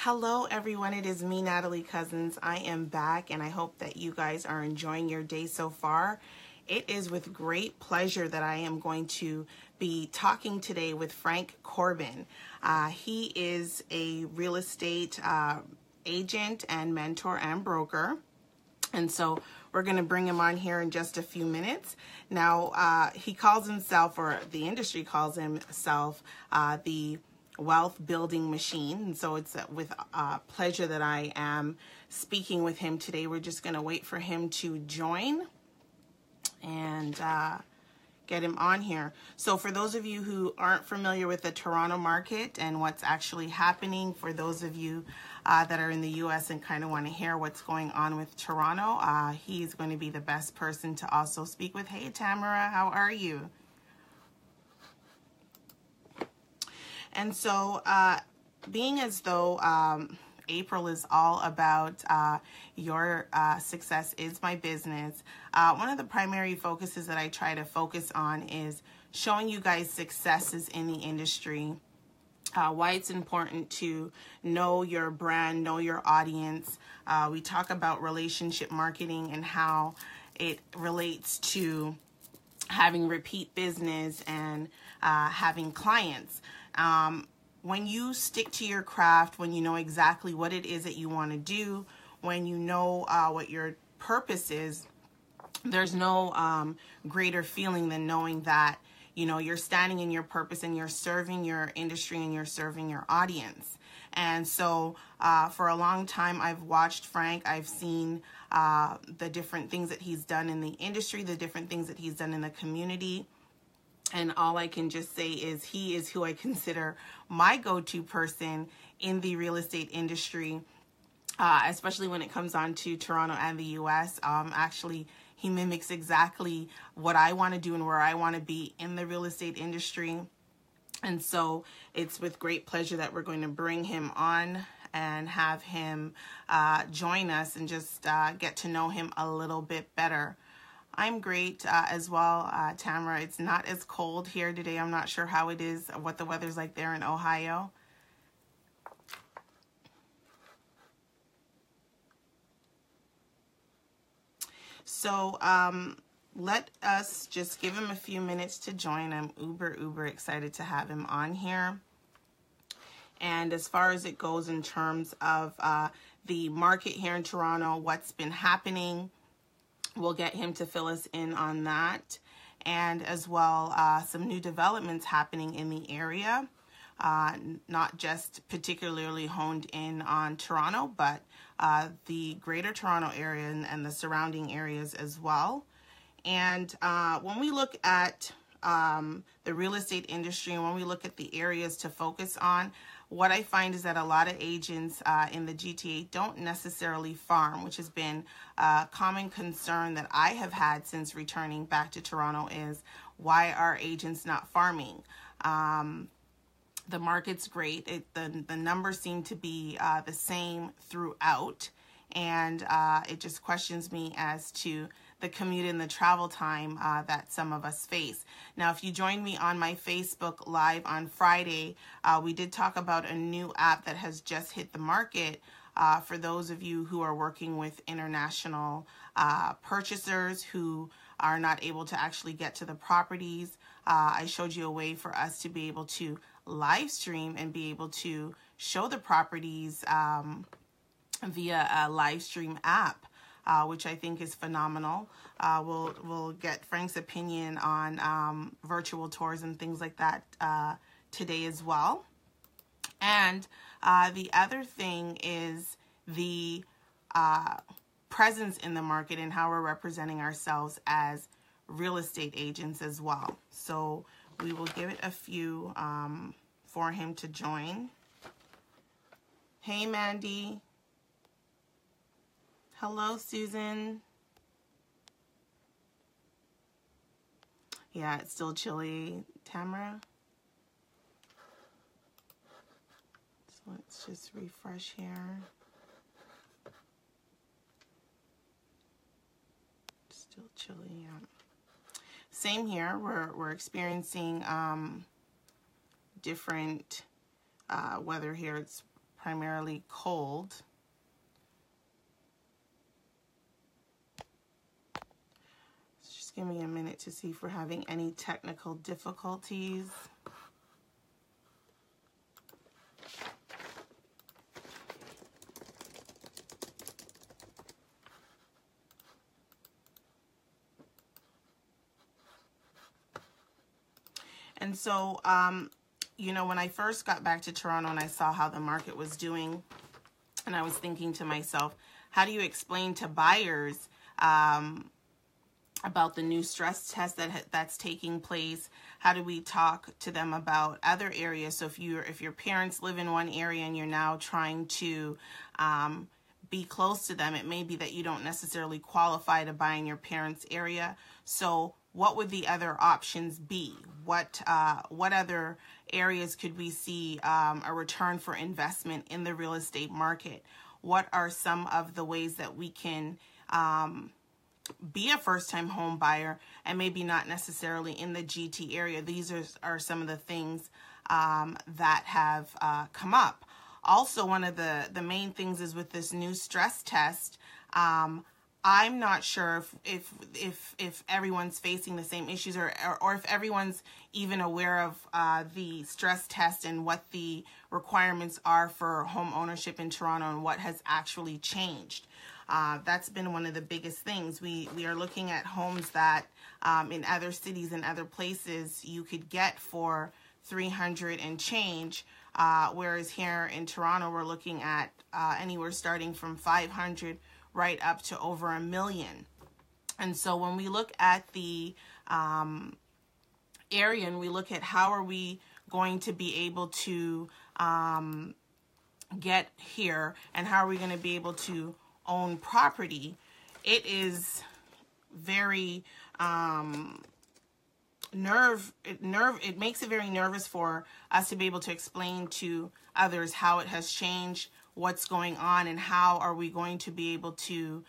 Hello everyone, it is me, Natalie Cousins. I am back and I hope that you guys are enjoying your day so far. It is with great pleasure that I am going to be talking today with Frank Corbin. He is a real estate agent and mentor and broker. And so we're going to bring him on here in just a few minutes. Now, he calls himself, or the industry calls himself, the wealth building machine. And so it's with pleasure that I am speaking with him today. We're just going to wait for him to join and get him on here. So for those of you who aren't familiar with the Toronto market and what's actually happening, for those of you that are in the US and kind of want to hear what's going on with Toronto, he's going to be the best person to also speak with. Hey Tamara, how are you? And so being as though April is all about your success is my business, one of the primary focuses that I try to focus on is showing you guys successes in the industry, why it's important to know your brand, know your audience. We talk about relationship marketing and how it relates to having repeat business and having clients. When you stick to your craft, when you know exactly what it is that you want to do, when you know what your purpose is, there's no greater feeling than knowing that, you know, you're standing in your purpose and you're serving your industry and you're serving your audience. And so for a long time, I've watched Frank. I've seen the different things that he's done in the industry, the different things that he's done in the community. And all I can just say is he is who I consider my go-to person in the real estate industry, especially when it comes on to Toronto and the US. Actually, he mimics exactly what I want to do and where I want to be in the real estate industry. And so it's with great pleasure that we're going to bring him on and have him join us and just get to know him a little bit better. I'm great as well, Tamara. It's not as cold here today. I'm not sure how it is, what the weather's like there in Ohio. So let us just give him a few minutes to join. I'm uber excited to have him on here. And as far as it goes in terms of the market here in Toronto, what's been happening, we'll get him to fill us in on that. And as well, some new developments happening in the area, not just particularly honed in on Toronto, but the greater Toronto area and the surrounding areas as well. And when we look at the real estate industry and when we look at the areas to focus on, what I find is that a lot of agents in the GTA don't necessarily farm, which has been a common concern that I have had since returning back to Toronto is, why are agents not farming? The market's great. The numbers seem to be the same throughout, and it just questions me as to the commute and the travel time that some of us face. Now, if you joined me on my Facebook Live on Friday, we did talk about a new app that has just hit the market for those of you who are working with international purchasers who are not able to actually get to the properties. I showed you a way for us to be able to live stream and be able to show the properties via a live stream app. Which I think is phenomenal. We'll get Frank's opinion on virtual tours and things like that today as well. And the other thing is the presence in the market and how we're representing ourselves as real estate agents as well. So we will give it a few for him to join. Hey, Mandy. Hello, Susan. Yeah, it's still chilly, Tamara. So let's just refresh here. Still chilly, yeah. Same here. We're experiencing different weather here. It's primarily cold. Just give me a minute to see if we're having any technical difficulties. And so, you know, when I first got back to Toronto and I saw how the market was doing, and I was thinking to myself, how do you explain to buyers about the new stress test that's taking place? How do we talk to them about other areas? So if your parents live in one area and you're now trying to be close to them, it may be that you don't necessarily qualify to buy in your parents' area. So what would the other options be? What other areas could we see a return for investment in the real estate market? What are some of the ways that we can be a first-time home buyer and maybe not necessarily in the GT area? These are some of the things that have come up. Also, one of the main things is with this new stress test, I'm not sure if everyone's facing the same issues or if everyone's even aware of the stress test and what the requirements are for home ownership in Toronto and what has actually changed. That's been one of the biggest things. We are looking at homes that in other cities and other places you could get for $300 and change, whereas here in Toronto we're looking at anywhere starting from $500 right up to over $1 million. And so when we look at the area and we look at how are we going to be able to get here and how are we going to be able to own property, it is very it makes it very nervous for us to be able to explain to others how it has changed, what's going on, and how are we going to be able to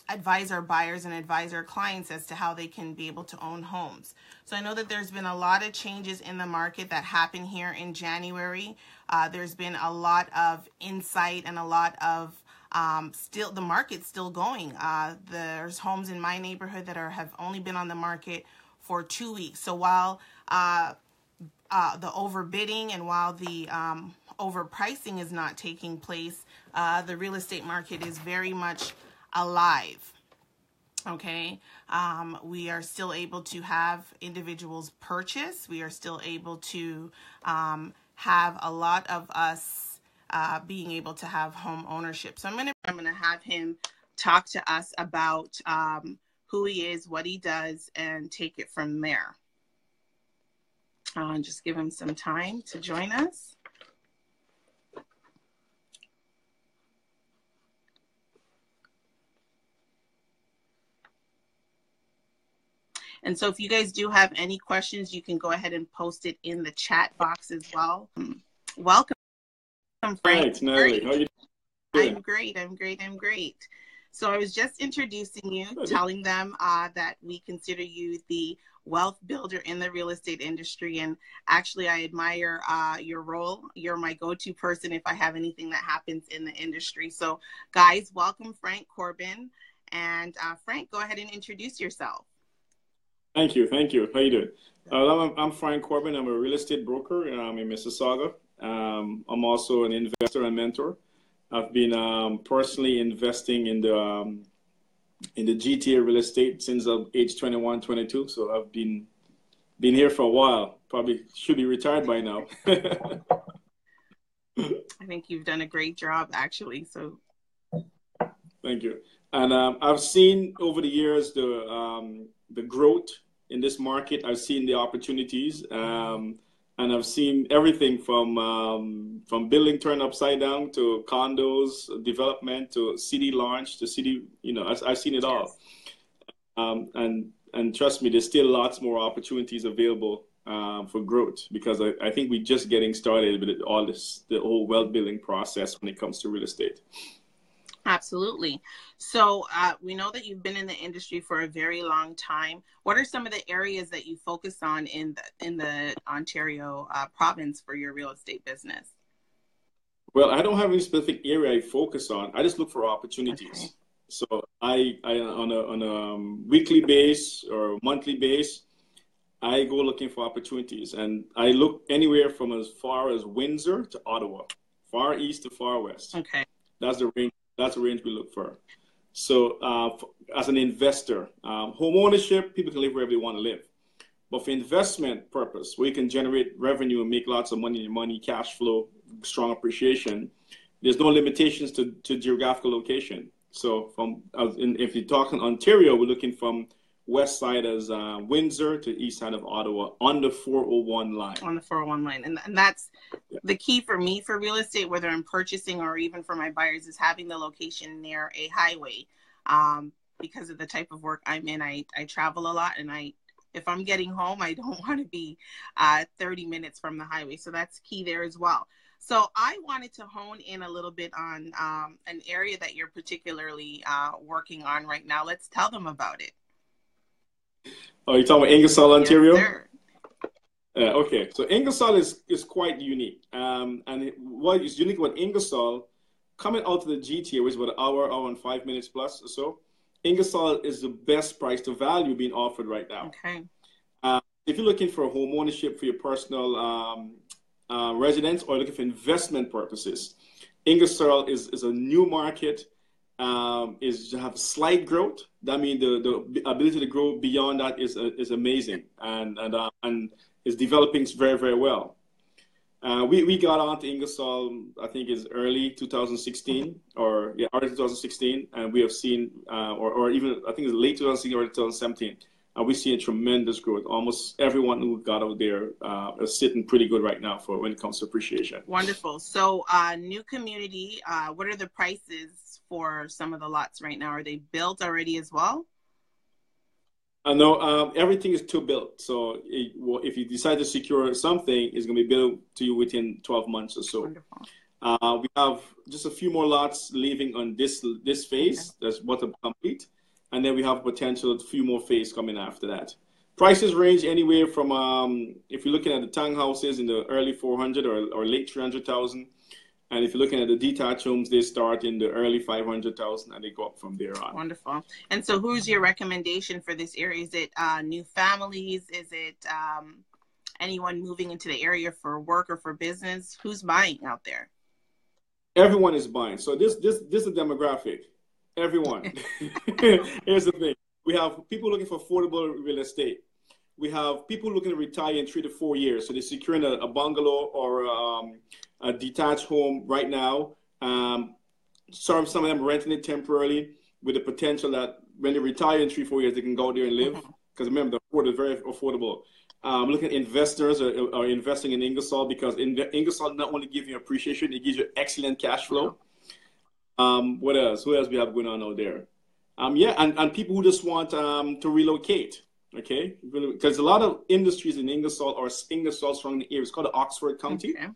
advise our buyers and advise our clients as to how they can be able to own homes. So I know that there's been a lot of changes in the market that happened here in January. There's been a lot of insight and a lot of still the market's still going. There's homes in my neighborhood that have only been on the market for 2 weeks. So while the overbidding and while the overpricing is not taking place, the real estate market is very much alive. Okay, we are still able to have individuals purchase. We are still able to have a lot of us being able to have home ownership. So I'm gonna have him talk to us about who he is, what he does, and take it from there. Just give him some time to join us. And so if you guys do have any questions, you can go ahead and post it in the chat box as well. Welcome, Frank. Thanks, Natalie. How are you doing? I'm great. So I was just introducing you, telling them that we consider you the wealth builder in the real estate industry. And actually, I admire your role. You're my go-to person if I have anything that happens in the industry. So guys, welcome Frank Corbin. And Frank, go ahead and introduce yourself. Thank you. How you doing? I'm Frank Corbin. I'm a real estate broker in Mississauga. I'm also an investor and mentor. I've been personally investing in the GTA real estate since age 21, 22. So I've been here for a while. Probably should be retired by now. I think you've done a great job, actually. So thank you. And I've seen over the years the growth in this market. I've seen the opportunities, and I've seen everything from building turned upside down to condos development to city launch to city. I've seen it all. And trust me, there's still lots more opportunities available for growth, because I think we're just getting started with all this, the whole wealth building process when it comes to real estate. Absolutely. So we know that you've been in the industry for a very long time. What are some of the areas that you focus on in the Ontario province for your real estate business? Well, I don't have any specific area I focus on. I just look for Okay. opportunities. So I on a weekly base or monthly base, I go looking for opportunities, and I look anywhere from as far as Windsor to Ottawa, far east to far west. Okay. That's the range. That's the range we look for. So, as an investor, home ownership, people can live wherever they want to live. But for investment purpose, where you can generate revenue and make lots of money, cash flow, strong appreciation, there's no limitations to geographical location. So, if you're talking Ontario, we're looking from west side as Windsor to east side of Ottawa on the 401 line. On the 401 line. And that's the key for me for real estate, whether I'm purchasing or even for my buyers, is having the location near a highway. Because of the type of work I'm in, I travel a lot, and if I'm getting home, I don't want to be 30 minutes from the highway. So that's key there as well. So I wanted to hone in a little bit on an area that you're particularly working on right now. Let's tell them about it. Oh, you're talking about Ingersoll, Ontario? Yes, sir. Okay, so Ingersoll is quite unique. What is unique about Ingersoll, coming out to the GTA, which is about an hour and 5 minutes plus or so, Ingersoll is the best price to value being offered right now. Okay. If you're looking for home ownership for your personal residence or looking for investment purposes, Ingersoll is a new market. Is to have slight growth. That means the ability to grow beyond that is amazing, and is developing very, very well. We got onto Ingersoll, I think it's early 2016 early 2016, and we have seen or even I think it's late 2016 or 2017. We see a tremendous growth. Almost everyone who got out there is sitting pretty good right now for when it comes to appreciation. Wonderful. So, new community. What are the prices for some of the lots right now? Are they built already as well? No, everything is to build. So, if you decide to secure something, it's going to be built to you within 12 months or so. Wonderful. We have just a few more lots leaving on this phase. Okay. That's what to complete. And then we have potential a few more phases coming after that. Prices range anywhere from, if you're looking at the townhouses in the early 400 or late 300,000. And if you're looking at the detached homes, they start in the early 500,000 and they go up from there on. Wonderful. And so who's your recommendation for this area? Is it new families? Is it anyone moving into the area for work or for business? Who's buying out there? Everyone is buying. So this is a demographic. Everyone. Here's the thing. We have people looking for affordable real estate. We have people looking to retire in 3 to 4 years. So they're securing a bungalow or a detached home right now. Some of them renting it temporarily with the potential that when they retire in 3 or 4 years, they can go there and live. Because remember, the is very affordable. Looking at investors are investing in Ingersoll because Ingersoll not only gives you appreciation, it gives you excellent cash flow. What else? Who else we have going on out there? And people who just want to relocate. Okay, because a lot of industries in Ingersoll or Ingersoll surrounding area. It's called the Oxford County. Okay.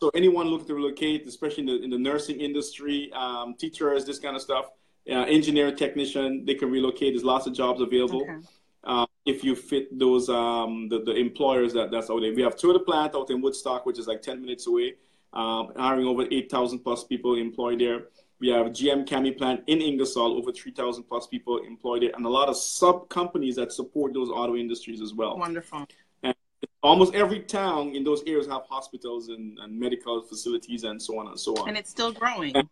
So anyone looking to relocate, especially in the nursing industry, teachers, this kind of stuff, engineer, technician, they can relocate. There's lots of jobs available. Okay. If you fit those the employers that's out there. We have Toyota plant out in Woodstock, which is like 10 minutes away, hiring over 8,000 plus people employed there. We have GM Cami plant in Ingersoll, over 3,000 plus people employed there, and a lot of sub companies that support those auto industries as well. Wonderful. And almost every town in those areas have hospitals and medical facilities and so on and so on. And it's still growing. And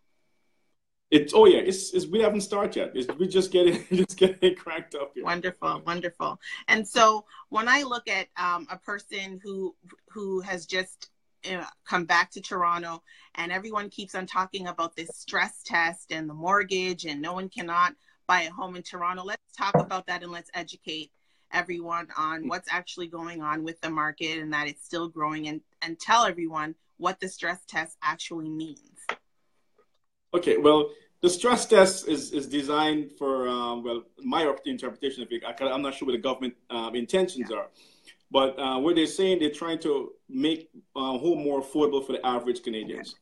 we haven't started yet. We just getting cranked up here. Wonderful, wonderful. And so when I look at a person who has just come back to Toronto, and everyone keeps on talking about this stress test and the mortgage, and no one cannot buy a home in Toronto. Let's talk about that and let's educate everyone on what's actually going on with the market and that it's still growing, and tell everyone what the stress test actually means. Okay, well, the stress test is designed for, my interpretation of it. I'm not sure what the government intentions are. But what they're saying, they're trying to make home more affordable for the average Canadians.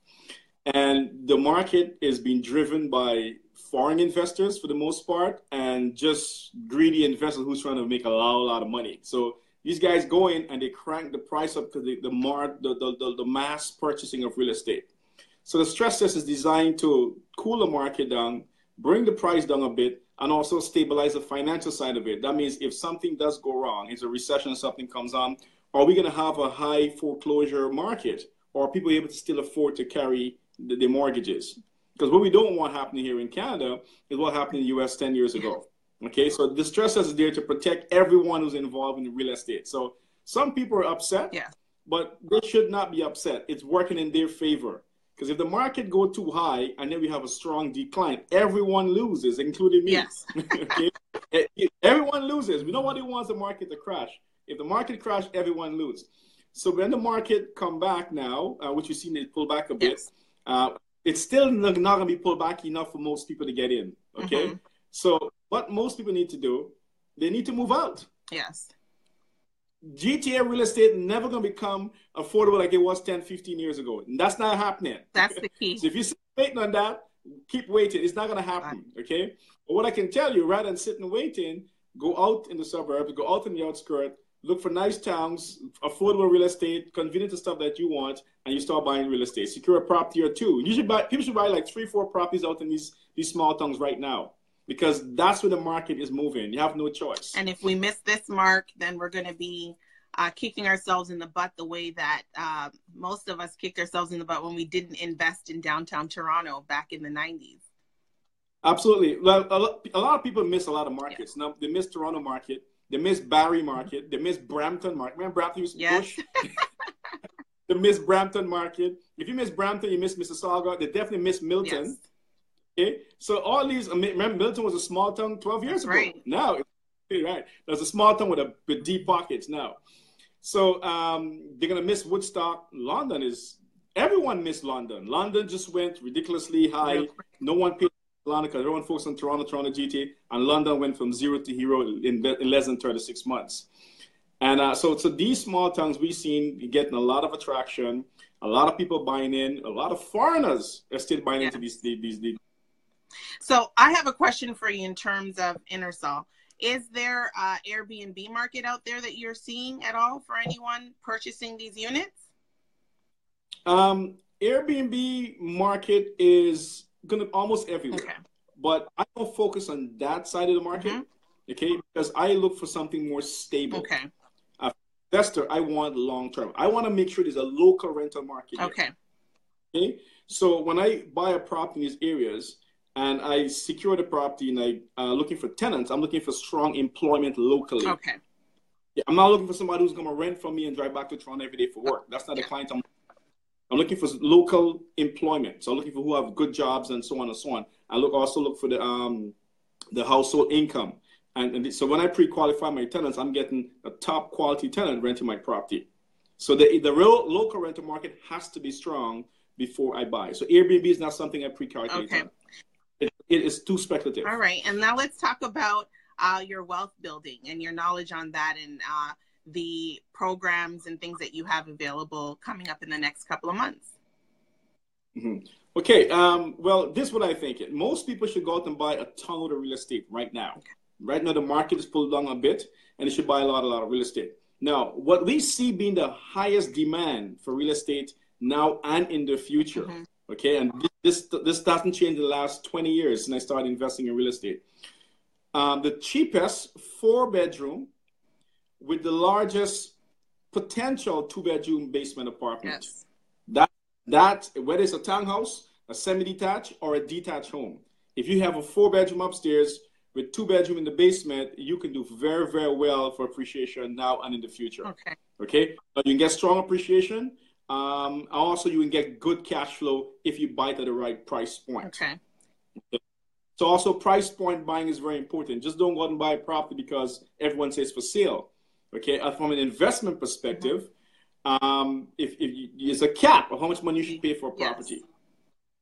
And the market is being driven by foreign investors for the most part, and just greedy investors who's trying to make a lot of money. So these guys go in and they crank the price up because the mass purchasing of real estate. So the stress test is designed to cool the market down, bring the price down a bit, and also stabilize the financial side of it. That means if something does go wrong, if a recession, something comes on, are we going to have a high foreclosure market? Or are people able to still afford to carry the mortgages? Because what we don't want happening here in Canada is what happened in the US 10 years ago. Okay, so the stress test is there to protect everyone who's involved in real estate. So some people are upset, but they should not be upset. It's working in their favor. Because if the market go too high and then we have a strong decline, everyone loses, including me. Yes. Okay? Everyone loses. Nobody wants the market to crash. If the market crash, everyone loses. So when the market come back now, which you've seen it pull back a bit, it's still not going to be pulled back enough for most people to get in. Okay. So what most people need to do, they need to move out. Yes. GTA real estate never going to become affordable like it was 10, 15 years ago. And that's not happening. That's the key. So if you're waiting on that, keep waiting. It's not going to happen. Okay. But what I can tell you, rather than sitting and waiting, go out in the suburbs, go out in the outskirts, look for nice towns, affordable real estate, convenient to stuff that you want, and you start buying real estate. Secure a property or two. People should buy like 3, 4 properties out in these small towns right now, because that's where the market is moving. You have no choice. And if we miss this mark, then we're going to be kicking ourselves in the butt the way that most of us kicked ourselves in the butt when we didn't invest in downtown Toronto back in the 90s. Absolutely. Well, a lot of people miss a lot of markets. Now, they miss Toronto market. They miss Barrie market. They miss Brampton market. Remember Brampton used to push? They miss Brampton market. If you miss Brampton, you miss Mississauga. They definitely miss Milton. Okay, so all these, remember Milton was a small town 12 years ago. Right. Now, there's a small town with deep pockets now. So they're going to miss Woodstock. Everyone missed London. London just went ridiculously high. No one paid London because everyone focused on Toronto GTA, and London went from 0 to hero in less than 36 months. And so these small towns we've seen getting a lot of attraction, a lot of people buying in, a lot of foreigners are still buying into these. So I have a question for you in terms of Ingersoll. Is there an Airbnb market out there that you're seeing at all for anyone purchasing these units? Airbnb market is going to almost everywhere. Okay. But I don't focus on that side of the market, okay, because I look for something more stable. Okay. Investor, I want long-term. I want to make sure there's a local rental market here. Okay. So when I buy a property in these areas and I secure the property and I'm looking for tenants, I'm looking for strong employment locally. Okay. Yeah, I'm not looking for somebody who's going to rent from me and drive back to Toronto every day for work. That's not the client I'm looking for local employment. So I'm looking for who have good jobs and so on and so on. I also look for the household income. And so when I pre-qualify my tenants, I'm getting a top quality tenant renting my property. So the real local rental market has to be strong before I buy. So Airbnb is not something I pre-calculate on. It is too speculative. All right. And now let's talk about your wealth building and your knowledge on that, and the programs and things that you have available coming up in the next couple of months. Okay. Well, this is what I think. Most people should go out and buy a ton of real estate right now. Okay. Right now, the market is pulled down a bit, and they should buy a lot of real estate. Now, what we see being the highest demand for real estate now and in the future, okay, and this doesn't change in the last 20 years since I started investing in real estate. The cheapest 4-bedroom with the largest potential 2-bedroom basement apartment. Yes. That whether it's a townhouse, a semi-detached, or a detached home. If you have a 4-bedroom upstairs with 2-bedroom in the basement, you can do very, very well for appreciation now and in the future. Okay. But you can get strong appreciation. Also, you can get good cash flow if you buy it at the right price point. Okay. So also price point buying is very important. Just don't go out and buy a property because everyone says for sale. Okay. From an investment perspective, there's a cap of how much money you should pay for a property. Yes.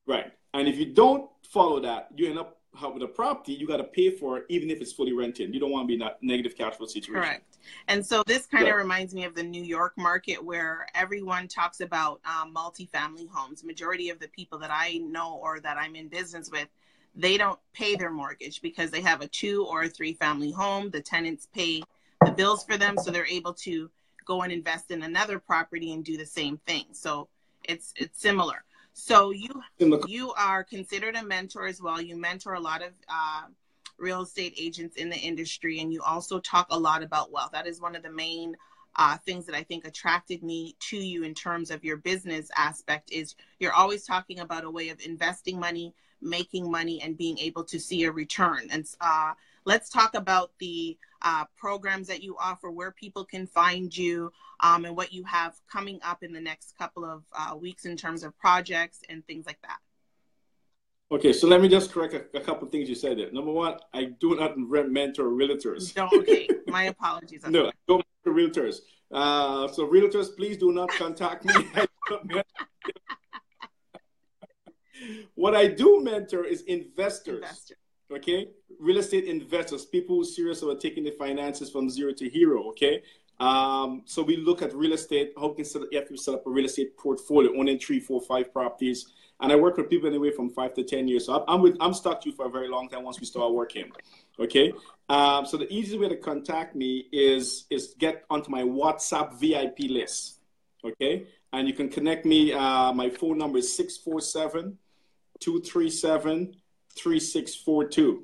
Right. And if you don't follow that, you end up with a property you got to pay for it, even if it's fully rented. You don't want to be in that negative cash flow situation. Correct. And so this kind of reminds me of the New York market, where everyone talks about multifamily homes. Majority of the people that I know or that I'm in business with, they don't pay their mortgage because they have a 2 or a 3 family home. The tenants pay the bills for them, so they're able to go and invest in another property and do the same thing. So it's similar. So you are considered a mentor as well. You mentor a lot of real estate agents in the industry, and you also talk a lot about wealth. That is one of the main things that I think attracted me to you in terms of your business aspect. Is you're always talking about a way of investing money, making money, and being able to see a return. And let's talk about the programs that you offer, where people can find you, and what you have coming up in the next couple of weeks in terms of projects and things like that. Okay, so let me just correct a couple of things you said there. Number one, I do not mentor realtors. Okay, my apologies. No, I don't mentor realtors. So realtors, please do not contact me. What I do mentor is investors. Okay, real estate investors, people who are serious about taking the finances from zero to hero. Okay, so we look at real estate. How can you have to set up a real estate portfolio, owning 3, 4, 5 properties, and I work with people anywhere from 5 to 10 years. So I'm stuck to you for a very long time once we start working. Okay, so the easiest way to contact me is get onto my WhatsApp VIP list. Okay, and you can connect me. My phone number is 647-237-3642.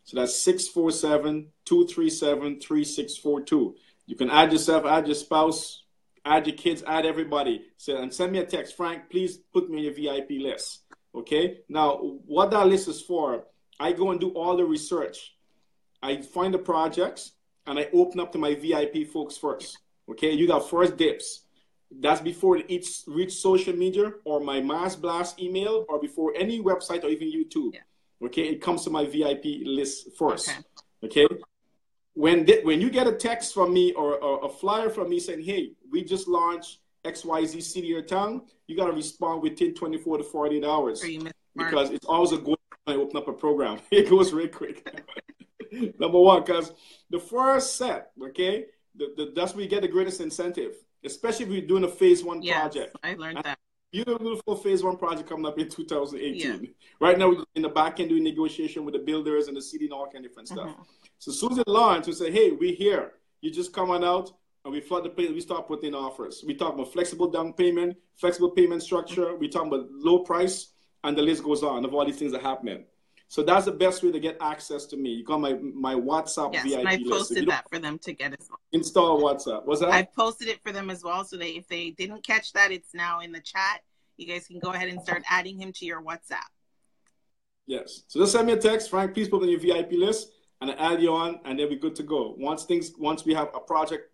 So that's 647-237-3642. You can add yourself, add your spouse, add your kids, add everybody. So, and send me a text, Frank, please put me on your VIP list. Okay? Now, what that list is for, I go and do all the research. I find the projects, and I open up to my VIP folks first. Okay? You got first dibs. That's before it reach social media or my mass blast email or before any website or even YouTube. Yeah. Okay, it comes to my VIP list first. Okay. When you get a text from me or a flyer from me saying, hey, we just launched XYZ city or town, you got to respond within 24 to 48 hours. Because it's always a goal when I open up a program. It goes really quick. Number one, because the first set, okay, that's where you get the greatest incentive. Especially if you're doing a phase 1 project. I learned that. Beautiful phase 1 project coming up in 2018. Yeah. Right now, we're in the back end doing negotiation with the builders and the city and all kind of different stuff. So as soon as it launched, we say, hey, we're here. You just come on out and we flood the place. We start putting in offers. We talk about flexible down payment, flexible payment structure. We talk about low price, and the list goes on of all these things that are happening. So that's the best way to get access to me. You call my WhatsApp VIP list. And I posted that for them to get as well. Install WhatsApp. What's that? I posted it for them as well. So if they didn't catch that, it's now in the chat. You guys can go ahead and start adding him to your WhatsApp. Yes. So just send me a text, Frank, please put on your VIP list, and I add you on, and then we're good to go. Once we have a project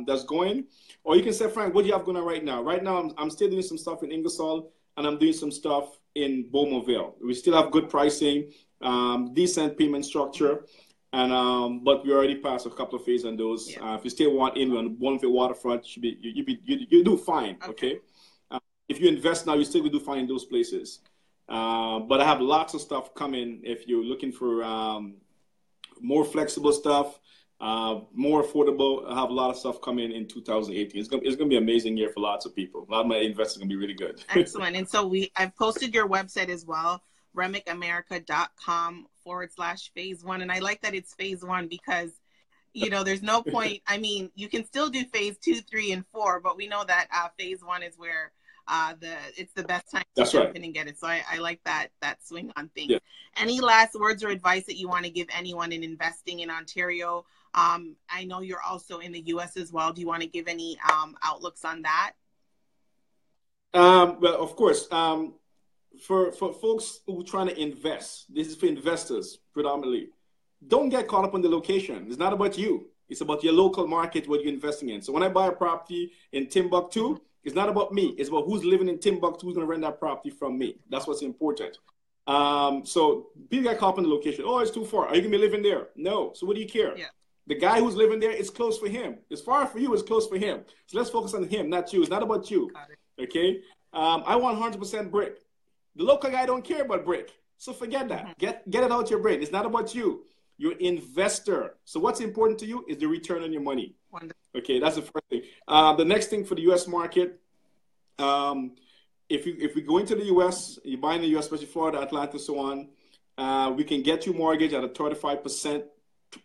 that's going, or you can say, Frank, what do you have going on right now? Right now, I'm still doing some stuff in Ingersoll, and I'm doing some stuff in Beaumont. We still have good pricing, decent payment structure, and but we already passed a couple of phases on those. Yeah. If you still want in on the Beaumont waterfront, you do fine. Okay. If you invest now, you still do fine in those places. But I have lots of stuff coming. If you're looking for more flexible stuff, more affordable, I have a lot of stuff coming in 2018. It's going to be an amazing year for lots of people. A lot of my investors are going to be really good. Excellent. And so I've posted your website as well, remicamerica.com/phase 1. And I like that it's phase 1 because, there's no point. I mean, you can still do phase 2, 3, and 4, but we know that phase 1 is where it's the best time to jump in and get it. So I like that swing on things. Yeah. Any last words or advice that you want to give anyone in investing in Ontario? I know you're also in the US as well. Do you want to give any outlooks on that? Well, of course. For folks who are trying to invest, this is for investors predominantly. Don't get caught up on the location. It's not about you. It's about your local market, what you're investing in. So when I buy a property in Timbuktu, it's not about me. It's about who's living in Timbuktu, who's going to rent that property from me. That's what's important. So people get caught up on the location. Oh, it's too far. Are you going to be living there? No. So what do you care? Yeah. The guy who's living there, it's close for him. It's far for you, it's close for him. So let's focus on him, not you. It's not about you. Okay? I want 100% brick. The local guy don't care about brick. So forget that. Get it out your brain. It's not about you. You're an investor. So what's important to you is the return on your money. Wonderful. Okay, that's the first thing. The next thing for the U.S. market, if we go into the U.S., you buy in the U.S., especially Florida, Atlanta, so on, we can get you mortgage at a 35%,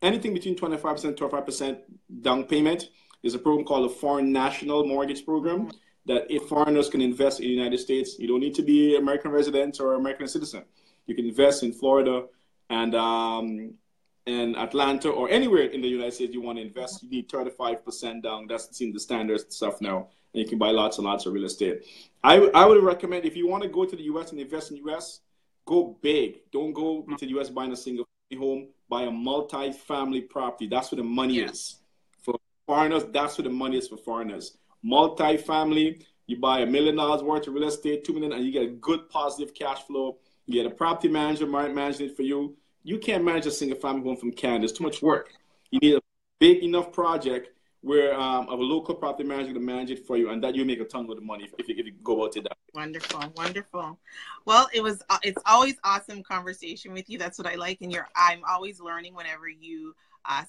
anything between 25% and 25% down payment. There's a program called the Foreign National Mortgage Program. that if foreigners can invest in the United States, you don't need to be American resident or American citizen. You can invest in Florida and Atlanta or anywhere in the United States you want to invest. You need 35% down. That's in the standard stuff now. And you can buy lots and lots of real estate. I would recommend, if you want to go to the U.S. and invest in the U.S., go big. Don't go to the U.S. buying a single home. Buy a multi-family property. That's where the money is. For foreigners, that's where the money is for foreigners. Multi-family, you buy $1 million worth of real estate, $2 million, and you get a good positive cash flow. You get a property manager managing it for you. You can't manage a single family home from Canada. It's too much work. You need a big enough project where a local property manager can manage it for you, and that you make a ton of the money if you go out to that. Wonderful, wonderful. Well, it's always awesome conversation with you. That's what I like, and I'm always learning whenever you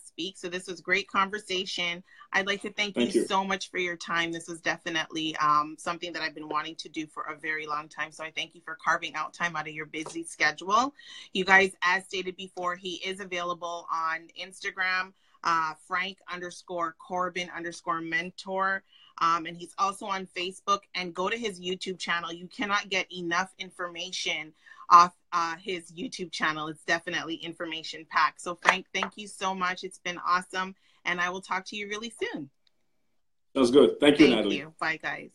speak. So this was great conversation. I'd like to thank you so much for your time. This was definitely something that I've been wanting to do for a very long time. So I thank you for carving out time out of your busy schedule. You guys, as stated before, he is available on Instagram, Frank_Corbin_mentor. And he's also on Facebook, and go to his YouTube channel. You cannot get enough information off his YouTube channel. It's definitely information packed. So Frank, thank you so much. It's been awesome. And I will talk to you really soon. Sounds good. Thank you, Natalie. Thank you. Bye, guys.